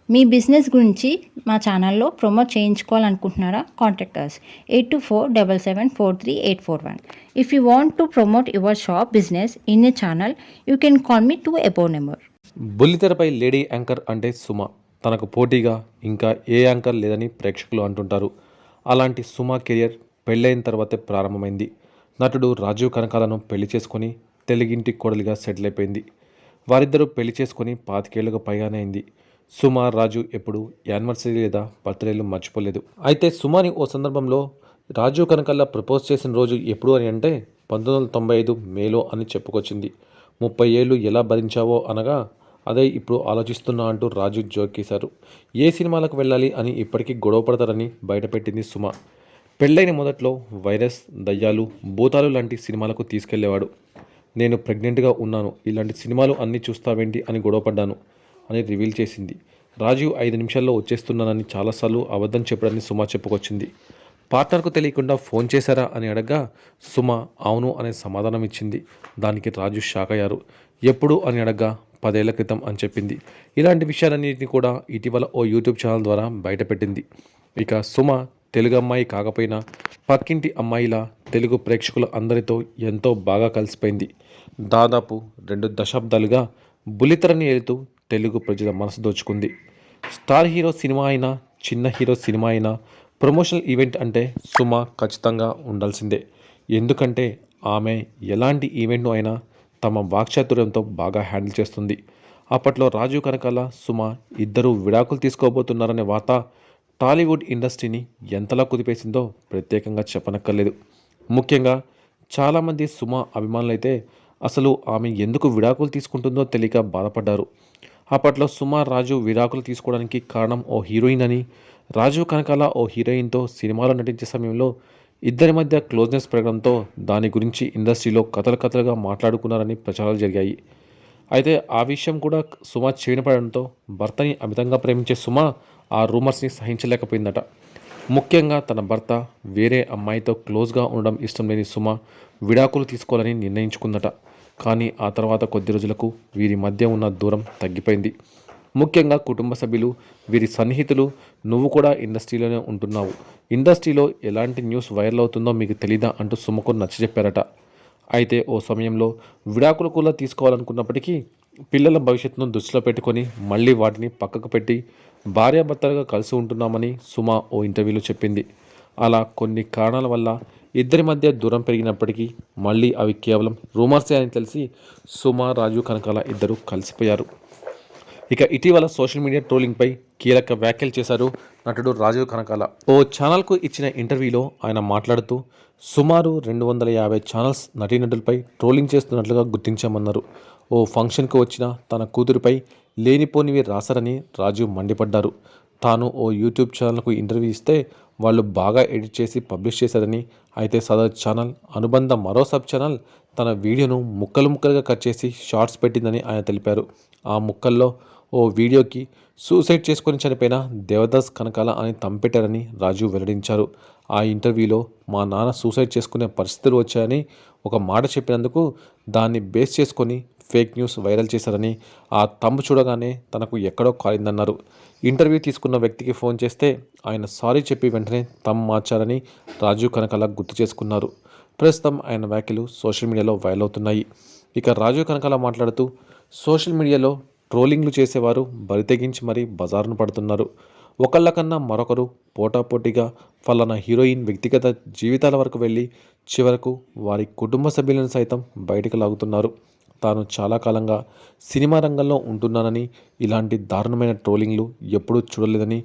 మీ business గురించి మా ఛానల్లో ప్రమోట్ చేయించుకోవాలనుకుంటున్నారా? Contact us 8247743841. If you want to promote your shop business in a channel, you can call me to above number. బుల్లితెరపై lady anchor అంటే సుమ. తనకు పోటీగా ఇంకా ఏ యాంకర్ లేదని ప్రేక్షకులు అంటుంటారు. అలాంటి సుమ కెరియర్ పెళ్ళైన తర్వాతే ప్రారంభమైంది. నటుడు రాజీవ్ కనకాలను పెళ్లి చేసుకొని తెలుగింటి కోడలిగా సెటిల్ అయిపోయింది. వారిద్దరూ పెళ్లి చేసుకొని 25 ఏళ్లుగా పైగానే అయింది. సుమ రాజు ఎప్పుడు యానివర్సరీ లేదా బర్త్డేలు మర్చిపోలేదు. అయితే సుమని ఓ సందర్భంలో రాజీవ్ కనకాల ప్రపోజ్ చేసిన రోజు ఎప్పుడు అని అంటే 1995 మేలో అని చెప్పుకొచ్చింది. 30 ఏళ్ళు ఎలా భరించావో అనగా అదే ఇప్పుడు ఆలోచిస్తున్నా అంటూ రాజు జోకేశారు. ఏ సినిమాలకు వెళ్ళాలి అని ఇప్పటికీ గొడవ పడతారని బయటపెట్టింది సుమ. పెళ్ళైన మొదట్లో వైరస్, దయ్యాలు, భూతాలు లాంటి సినిమాలకు తీసుకెళ్లేవాడు. నేను ప్రెగ్నెంట్గా ఉన్నాను, ఇలాంటి సినిమాలు అన్నీ చూస్తావేంటి అని గొడవపడ్డాను అని రివీల్ చేసింది. రాజీవ్ 5 నిమిషాల్లో వచ్చేస్తున్నానని చాలాసార్లు అబద్ధం చెప్పడాన్ని సుమ చెప్పుకొచ్చింది. పార్ట్నర్కు తెలియకుండా ఫోన్ చేశారా అని అడగ్గా సుమ అవును అనే సమాధానం ఇచ్చింది. దానికి రాజు షాక్ అయ్యారు. ఎప్పుడు అని అడగ్గా 10 ఏళ్ల క్రితం అని చెప్పింది. ఇలాంటి విషయాలన్నింటినీ కూడా ఇటీవల ఓ యూట్యూబ్ ఛానల్ ద్వారా బయటపెట్టింది. ఇక సుమ తెలుగు అమ్మాయి కాకపోయినా పక్కింటి అమ్మాయిలా తెలుగు ప్రేక్షకుల అందరితో ఎంతో బాగా కలిసిపోయింది. దాదాపు 2 దశాబ్దాలుగా బుల్లితెరని ఏలుతూ తెలుగు ప్రజల మనసు దోచుకుంది. స్టార్ హీరో సినిమా అయినా, చిన్న హీరో సినిమా అయినా ప్రమోషనల్ ఈవెంట్ అంటే సుమ ఖచ్చితంగా ఉండాల్సిందే. ఎందుకంటే ఆమె ఎలాంటి ఈవెంట్ను అయినా తమ వాక్చాతుర్యంతో బాగా హ్యాండిల్ చేస్తుంది. అప్పట్లో రాజీవ్ కనకాల, సుమ ఇద్దరూ విడాకులు తీసుకోబోతున్నారనే వార్త టాలీవుడ్ ఇండస్ట్రీని ఎంతలా కుదిపేసిందో ప్రత్యేకంగా చెప్పనక్కర్లేదు. ముఖ్యంగా చాలామంది సుమ అభిమానులైతే అసలు ఆమె ఎందుకు విడాకులు తీసుకుంటుందో తెలియక బాధపడ్డారు. అప్పట్లో సుమ రాజు విడాకులు తీసుకోవడానికి కారణం ఓ హీరోయిన్ అని, రాజీవ్ కనకాల ఓ హీరోయిన్తో సినిమాలో నటించే సమయంలో ఇద్దరి మధ్య క్లోజ్నెస్ పెరగడంతో దాని గురించి ఇండస్ట్రీలో కథలుగా మాట్లాడుకున్నారని ప్రచారాలు జరిగాయి. అయితే ఆ విషయం కూడా సుమ చెవిన పడడంతో భర్తని అమితంగా ప్రేమించే సుమ ఆ రూమర్స్ని సహించలేకపోయిందట. ముఖ్యంగా తన భర్త వేరే అమ్మాయితో క్లోజ్గా ఉండడం ఇష్టం లేని సుమ విడాకులు తీసుకోవాలని నిర్ణయించుకుందట. కానీ ఆ తర్వాత కొద్ది రోజులకు వీరి మధ్య ఉన్న దూరం తగ్గిపోయింది. ముఖ్యంగా కుటుంబ సభ్యులు, వీరి సన్నిహితులు నువ్వు కూడా ఇండస్ట్రీలోనే ఉంటున్నావు, ఇండస్ట్రీలో ఎలాంటి న్యూస్ వైరల్ అవుతుందో మీకు తెలీదా అంటూ సుమకు నచ్చజెప్పారట. అయితే ఓ సమయంలో విడాకులు కూడా తీసుకోవాలనుకున్నప్పటికీ పిల్లల భవిష్యత్తును దృష్టిలో పెట్టుకొని మళ్ళీ వాటిని పక్కకు పెట్టి భార్యాభర్తలుగా కలిసి ఉంటున్నామని సుమ ఓ ఇంటర్వ్యూలో చెప్పింది. అలా కొన్ని కారణాల వల్ల ఇద్దరి మధ్య దూరం పెరిగినప్పటికీ మళ్ళీ అవి కేవలం రూమర్సే అని తెలిసి సుమ, రాజు కనకాల ఇద్దరు కలిసిపోయారు. ఇక ఇటీవల సోషల్ మీడియా ట్రోలింగ్పై కీలక వ్యాఖ్యలు చేశారు నటుడు రాజీవ్ కనకాల. ఓ ఛానల్కు ఇచ్చిన ఇంటర్వ్యూలో ఆయన మాట్లాడుతూ సుమారు 250 ఛానల్స్ నటీనటులపై ట్రోలింగ్ చేస్తున్నట్లుగా గుర్తించామన్నారు. ఓ ఫంక్షన్కు వచ్చిన తన కూతురిపై లేనిపోనివి రాశారని రాజీవ్ మండిపడ్డారు. తాను ఓ యూట్యూబ్ ఛానల్కు ఇంటర్వ్యూ ఇస్తే వాళ్ళు బాగా ఎడిట్ చేసి పబ్లిష్ చేశారని, అయితే సదర్ ఛానల్ అనుబంధ మరో సబ్ ఛానల్ తన వీడియోను ముక్కలుగా కట్ చేసి షార్ట్స్ పెట్టిందని ఆయన తెలిపారు. ఆ ముక్కల్లో ఓ వీడియోకి సూసైడ్ చేసుకొని చనిపోయిన దేవదాస్ కనకాల అని తంపెట్టారని రాజు వెల్లడించారు. ఆ ఇంటర్వ్యూలో మా నాన్న సూసైడ్ చేసుకునే పరిస్థితులు వచ్చాయని ఒక మాట చెప్పినందుకు దాన్ని బేస్ చేసుకొని ఫేక్ న్యూస్ వైరల్ చేశారని, ఆ తంబు చూడగానే తనకు ఎక్కడో కాలిందన్నారు. ఇంటర్వ్యూ తీసుకున్న వ్యక్తికి ఫోన్ చేస్తే ఆయన సారీ చెప్పి వెంటనే తంబు మార్చారని రాజు కనకాల గుర్తు చేసుకున్నారు. ప్రస్తుతం ఆయన వ్యాఖ్యలు సోషల్ మీడియాలో వైరల్ అవుతున్నాయి. ఇక రాజు కనకాల మాట్లాడుతూ సోషల్ మీడియాలో ట్రోలింగ్లు చేసేవారు బరితెగించి మరీ బజారును పడుతున్నారు. ఒకళ్ళకన్నా మరొకరు పోటాపోటీగా ఫలానా హీరోయిన్ వ్యక్తిగత జీవితాల వరకు వెళ్ళి చివరకు వారి కుటుంబ సభ్యులను సైతం బయటకు లాగుతున్నారు. తాను చాలా కాలంగా సినిమా రంగంలో ఉంటున్నానని, ఇలాంటి దారుణమైన ట్రోలింగ్లు ఎప్పుడూ చూడలేదని,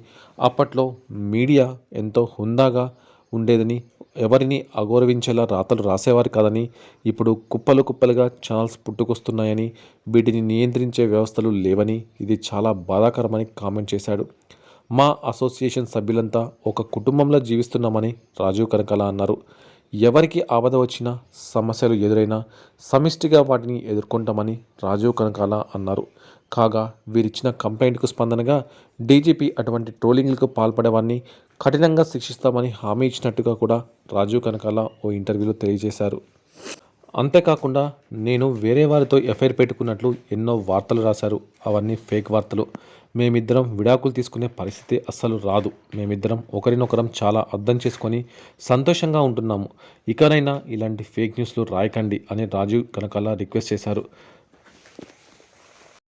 అప్పట్లో మీడియా ఎంతో హుందాగా ఉండేదని, ఎవరిని అగౌరవించేలా రాతలు రాసేవారు కాదని, ఇప్పుడు కుప్పలుగా ఛానల్స్ పుట్టుకొస్తున్నాయని, వీటిని నియంత్రించే వ్యవస్థలు లేవని, ఇది చాలా బాధాకరమని కామెంట్ చేశాడు. మా అసోసియేషన్ సభ్యులంతా ఒక కుటుంబంలో జీవిస్తున్నామని రాజీవ్ కనకాల అన్నారు. ఎవరికి ఆపద వచ్చినా, సమస్యలు ఎదురైనా సమిష్టిగా వాటిని ఎదుర్కొంటామని రాజీవ్ కనకాల అన్నారు. కాగా వీరిచ్చిన కంప్లైంట్కు స్పందనగా డీజీపీ అటువంటి ట్రోలింగ్లకు పాల్పడేవారిని కఠినంగా శిక్షిస్తామని హామీ ఇచ్చినట్టుగా కూడా రాజీవ్ కనకాల ఓ ఇంటర్వ్యూలో తెలియజేశారు. అంతేకాకుండా నేను వేరే వారితో ఎఫ్ఐఆర్ పెట్టుకున్నట్లు ఎన్నో వార్తలు రాశారు. అవన్నీ ఫేక్ వార్తలు. మేమిద్దరం విడాకులు తీసుకునే పరిస్థితి అస్సలు రాదు. మేమిద్దరం ఒకరినొకరం చాలా అర్థం చేసుకొని సంతోషంగా ఉంటున్నాము. ఇకనైనా ఇలాంటి ఫేక్ న్యూస్లు రాయకండి అని రాజీవ్ కనకాల రిక్వెస్ట్ చేశారు.